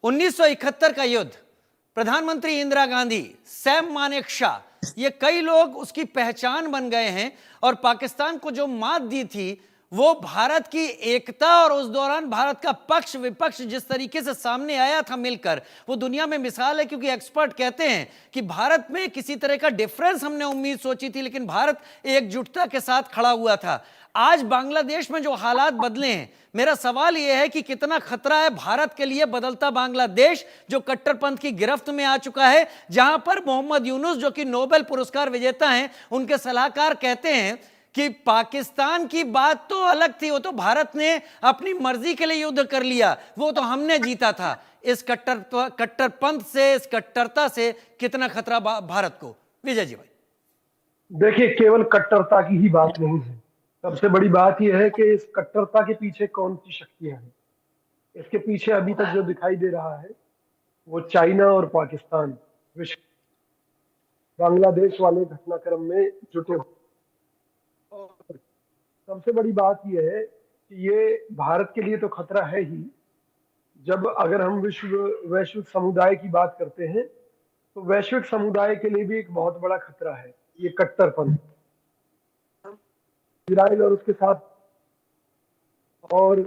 1971 का युद्ध, प्रधानमंत्री इंदिरा गांधी, सैम मानेकशॉ, ये कई लोग उसकी पहचान बन गए हैं। और पाकिस्तान को जो मात दी थी वो भारत की एकता और उस दौरान भारत का पक्ष विपक्ष जिस तरीके से सामने आया था मिलकर, वो दुनिया में मिसाल है। क्योंकि एक्सपर्ट कहते हैं कि भारत में किसी तरह का डिफरेंस हमने उम्मीद सोची थी, लेकिन भारत एकजुटता के साथ खड़ा हुआ था। आज बांग्लादेश में जो हालात बदले हैं, मेरा सवाल यह है कि कितना खतरा है भारत के लिए बदलता बांग्लादेश, जो कट्टरपंथ की गिरफ्त में आ चुका है, जहां पर मोहम्मद यूनुस जो कि नोबेल पुरस्कार विजेता हैं, उनके सलाहकार कहते हैं कि पाकिस्तान की बात तो अलग थी, वो तो भारत ने अपनी मर्जी के लिए युद्ध कर लिया, वो तो हमने जीता था। इस कट्टरपंथ से, इस कट्टरता से कितना खतरा भारत को? विजय जी भाई। देखिए, केवल कट्टरता की ही बात नहीं है। सबसे बड़ी बात यह है कि इस कट्टरता के पीछे कौन सी शक्तियां हैं। इसके पीछे अभी तक जो दिखाई दे रहा है वो चाइना और पाकिस्तान विश्व बांग्लादेश वाले घटनाक्रम में जुटे हुए। और सबसे बड़ी बात यह है कि ये भारत के लिए तो खतरा है ही। जब अगर हम वैश्विक समुदाय की बात करते हैं तो वैश्विक समुदाय के लिए भी एक बहुत बड़ा खतरा है ये कट्टरपंथ। इजराइल और उसके साथ और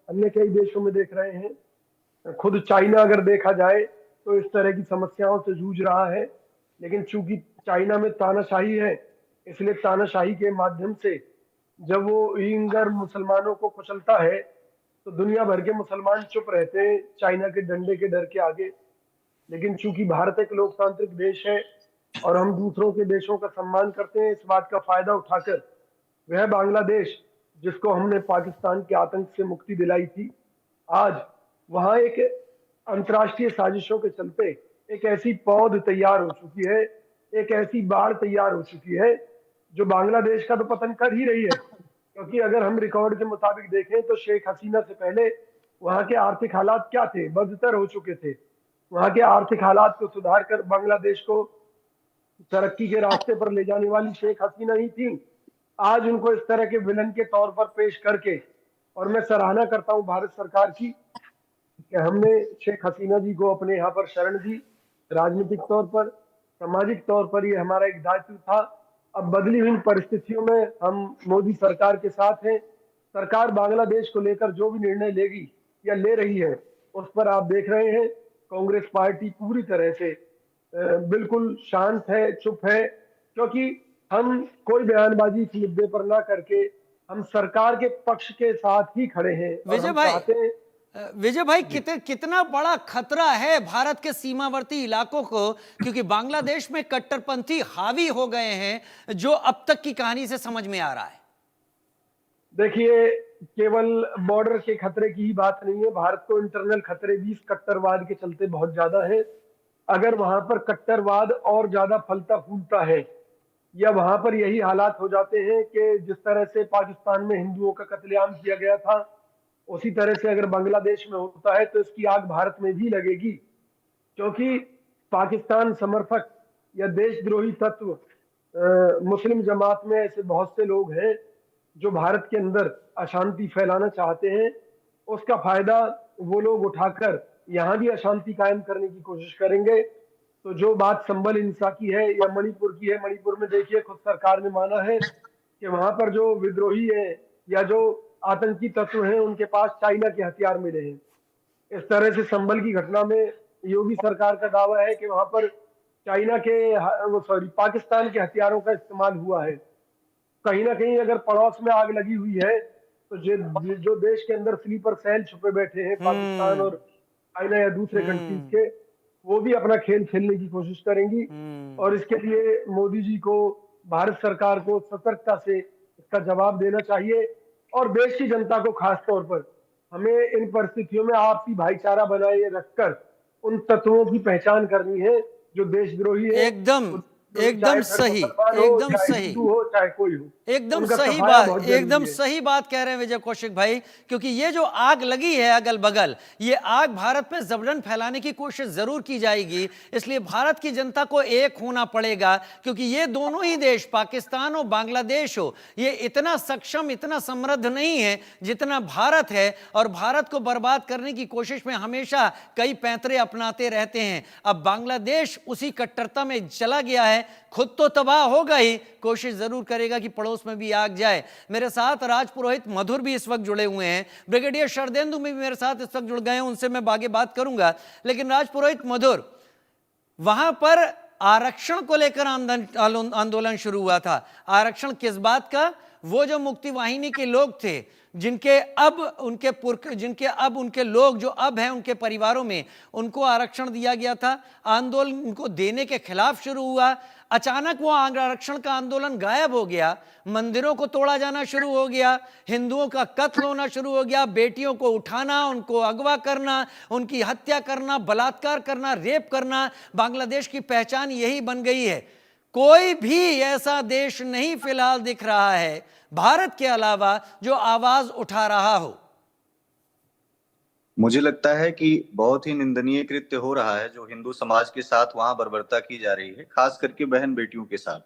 अन्य कई देशों में देख रहे हैं। खुद चाइना अगर देखा जाए तो इस तरह की समस्याओं से जूझ रहा है, लेकिन चूंकि चाइना में तानाशाही है, इसलिए तानाशाही के माध्यम से जब वो रोहिंग्या मुसलमानों को कुचलता है तो दुनिया भर के मुसलमान चुप रहते हैं चाइना के डंडे के डर के आगे। लेकिन चूंकि भारत एक लोकतांत्रिक देश है और हम दूसरों के देशों का सम्मान करते हैं, इस बात का फायदा उठाकर वह बांग्लादेश जिसको हमने पाकिस्तान के आतंक से मुक्ति दिलाई थी, आज वहां एक अंतर्राष्ट्रीय साजिशों के चलते एक ऐसी पौध तैयार हो चुकी है, एक ऐसी बाढ़ तैयार हो चुकी है जो बांग्लादेश का तो पतन कर ही रही है। क्योंकि अगर हम रिकॉर्ड के मुताबिक देखें तो शेख हसीना से पहले वहां के आर्थिक हालात क्या थे, बदतर हो चुके थे। वहां के आर्थिक हालात को सुधार कर बांग्लादेश को तरक्की के रास्ते पर ले जाने वाली शेख हसीना ही थी। आज उनको इस तरह के विलन के तौर पर पेश करके, और मैं सराहना करता हूं भारत सरकार की कि हमने शेख हसीना जी को अपने यहाँ पर शरण दी। राजनीतिक तौर पर, सामाजिक तौर पर ये हमारा एक दायित्व था। अब बदली हुई परिस्थितियों में हम मोदी सरकार के साथ हैं। सरकार बांग्लादेश को लेकर जो भी निर्णय लेगी या ले रही है उस पर आप देख रहे हैं कांग्रेस पार्टी पूरी तरह से बिल्कुल शांत है, चुप है। क्योंकि हम कोई बयानबाजी इस मुद्दे पर ना करके हम सरकार के पक्ष के साथ ही खड़े हैं और हम चाहते हैं। विजय भाई, कितना बड़ा खतरा है भारत के सीमावर्ती इलाकों को, क्योंकि बांग्लादेश में कट्टरपंथी हावी हो गए हैं, जो अब तक की कहानी से समझ में आ रहा है। देखिए, केवल बॉर्डर के खतरे की ही बात नहीं है, भारत को इंटरनल खतरे भी इस कट्टरवाद के चलते बहुत ज्यादा है। अगर वहां पर कट्टरवाद और ज्यादा फलता फूलता है या वहां पर यही हालात हो जाते हैं कि जिस तरह से पाकिस्तान में हिंदुओं का कत्लेआम किया गया था, उसी तरह से अगर बांग्लादेश में होता है तो इसकी आग भारत में भी लगेगी। क्योंकि पाकिस्तान समर्थक या देशद्रोही तत्व मुस्लिम जमात में ऐसे बहुत से लोग हैं जो भारत के अंदर अशांति फैलाना चाहते हैं। उसका फायदा वो लोग उठाकर यहाँ भी अशांति कायम करने की कोशिश करेंगे। तो जो बात संबल हिंसा की है या मणिपुर की है, मणिपुर में देखिए खुद सरकार ने माना है कि वहां पर जो विद्रोही है या जो आतंकी तत्व हैं उनके पास चाइना के हथियार मिले हैं। इस तरह से संबल की घटना में योगी सरकार का दावा है कि वहां पर चाइना के पाकिस्तान के हथियारों का इस्तेमाल हुआ है। कहीं ना कहीं अगर पड़ोस में आग लगी हुई है तो जो देश के अंदर स्लीपर सेल छुपे बैठे हैं, पाकिस्तान और चाइना या दूसरे कंट्रीज के, वो भी अपना खेल खेलने की कोशिश करेंगी। और इसके लिए मोदी जी को, भारत सरकार को सतर्कता से इसका जवाब देना चाहिए। और देश की जनता को खास तौर पर हमें इन परिस्थितियों में आपसी भाईचारा बनाए रखकर उन तत्वों की पहचान करनी है जो देशद्रोही है। एकदम क्योंकि चाहे एकदम फिर सही, मुसलमान हो, एकदम चाहे सही, हिंदू हो, चाहे कोई हो, एकदम उनका सही सफाया बात, बहुत एकदम जरूरी है। सही बात कह रहे हैं विजय कौशिक भाई। क्योंकि ये जो आग लगी है अगल बगल, ये आग भारत में जबरन फैलाने की कोशिश जरूर की जाएगी। इसलिए भारत की जनता को एक होना पड़ेगा, क्योंकि ये दोनों ही देश, पाकिस्तान हो बांग्लादेश हो, ये इतना सक्षम, इतना समृद्ध नहीं है जितना भारत है, और भारत को बर्बाद करने की कोशिश में हमेशा कई पैंतरे अपनाते रहते हैं। अब बांग्लादेश उसी कट्टरता में चला गया है, खुद तो तबाह होगा ही, कोशिश जरूर करेगा कि पड़ोस में भी आग जाए। मेरे साथ राजपुरोहित मधुर भी इस वक्त जुड़े हुए हैं, ब्रिगेडियर शरदेंदु भी मेरे साथ इस वक्त जुड़ गए हैं, उनसे मैं आगे बात करूंगा। लेकिन राजपुरोहित मधुर, वहां पर आरक्षण को लेकर आंदोलन शुरू हुआ था। आरक्षण किस बात का? वो जो मुक्ति वाहिनी के लोग थे, जिनके अब उनके लोग जो अब हैं उनके परिवारों में, उनको आरक्षण दिया गया था। आंदोलन उनको देने के खिलाफ शुरू हुआ। अचानक वो आरक्षण का आंदोलन गायब हो गया, मंदिरों को तोड़ा जाना शुरू हो गया, हिंदुओं का कत्ल होना शुरू हो गया, बेटियों को उठाना, उनको अगवा करना, उनकी हत्या करना, बलात्कार करना, रेप करना, बांग्लादेश की पहचान यही बन गई है। कोई भी ऐसा देश नहीं फिलहाल दिख रहा है भारत के अलावा जो आवाज उठा रहा हो। मुझे लगता है कि बहुत ही निंदनीय कृत्य हो रहा है जो हिंदू समाज के साथ वहां बर्बरता की जा रही है, खास करके बहन बेटियों के साथ।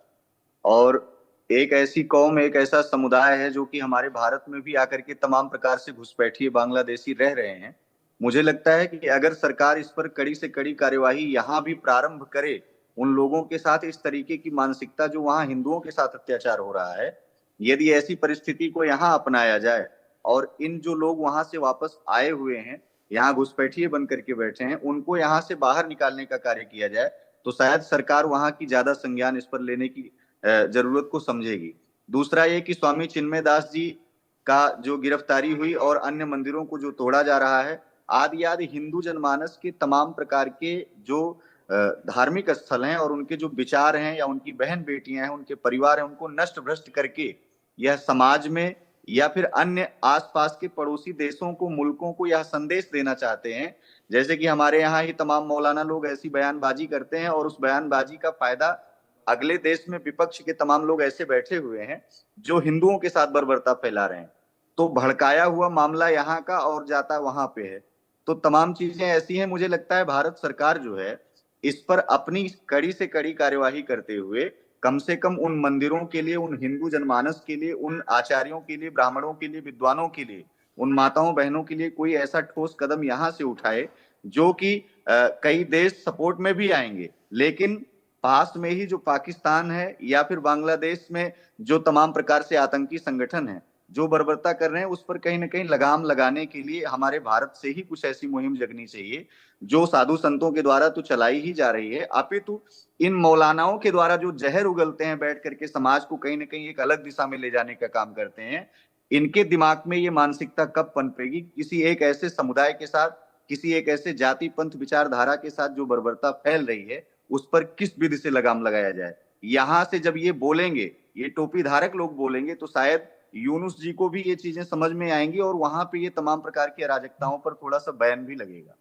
और एक ऐसी कौम, एक ऐसा समुदाय है जो कि हमारे भारत में भी आकर के तमाम प्रकार से घुसपैठिए बांग्लादेशी रह रहे हैं। मुझे लगता है कि अगर सरकार इस पर कड़ी से कड़ी कार्यवाही यहाँ भी प्रारंभ करे, उन लोगों के साथ इस तरीके की मानसिकता जो वहां हिंदुओं के साथ अत्याचार हो रहा है, यदि ऐसी परिस्थिति को यहाँ अपनाया जाए और इन जो लोग वहां से वापस आए हुए हैं, यहाँ घुसपैठिए बन करके बैठे हैं, उनको यहाँ से बाहर निकालने का कार्य किया जाए, तो शायद सरकार वहां की ज्यादा संज्ञान इस पर लेने की जरूरत को समझेगी। दूसरा ये कि स्वामी चिन्मय दास जी का जो गिरफ्तारी हुई और अन्य मंदिरों को जो तोड़ा जा रहा है, आदि आदि हिंदू जनमानस के तमाम प्रकार के जो धार्मिक स्थल हैं और उनके जो विचार हैं या उनकी बहन बेटियां हैं, उनके परिवार हैं, उनको नष्ट भ्रष्ट करके यह समाज में या फिर अन्य आसपास के पड़ोसी देशों को, मुल्कों को यह संदेश देना चाहते हैं, जैसे कि हमारे यहाँ ही तमाम मौलाना लोग ऐसी बयानबाजी करते हैं और उस बयानबाजी का फायदा अगले देश में विपक्ष के तमाम लोग ऐसे बैठे हुए हैं जो हिंदुओं के साथ बर्बरता फैला रहे हैं। तो भड़काया हुआ मामला यहाँ का और जाता वहां पे है। तो तमाम चीजें ऐसी हैं, मुझे लगता है भारत सरकार जो है इस पर अपनी कड़ी से कड़ी कार्यवाही करते हुए कम से कम उन मंदिरों के लिए, उन हिंदू जनमानस के लिए, उन आचार्यों के लिए, ब्राह्मणों के लिए, विद्वानों के लिए, उन माताओं बहनों के लिए कोई ऐसा ठोस कदम यहां से उठाए जो कि कई देश सपोर्ट में भी आएंगे, लेकिन पास में ही जो पाकिस्तान है या फिर बांग्लादेश में जो तमाम प्रकार से आतंकी संगठन है जो बर्बरता कर रहे हैं, उस पर कहीं ना कहीं लगाम लगाने के लिए हमारे भारत से ही कुछ ऐसी मुहिम जगनी चाहिए जो साधु संतों के द्वारा तो चलाई ही जा रही है, अपितु इन मौलानाओं के द्वारा जो जहर उगलते हैं बैठ करके समाज को कहीं ना कहीं एक अलग दिशा में ले जाने का काम करते हैं, इनके दिमाग में ये मानसिकता कब पनपेगी किसी एक ऐसे समुदाय के साथ, किसी एक ऐसे जाति पंथ विचारधारा के साथ जो बर्बरता फैल रही है, उस पर किस विधि से लगाम लगाया जाए। यहां से जब ये बोलेंगे, ये टोपी धारक लोग बोलेंगे, तो शायद यूनुस जी को भी ये चीजें समझ में आएंगी और वहां पे ये तमाम प्रकार की अराजकताओं पर थोड़ा सा बैन भी लगेगा।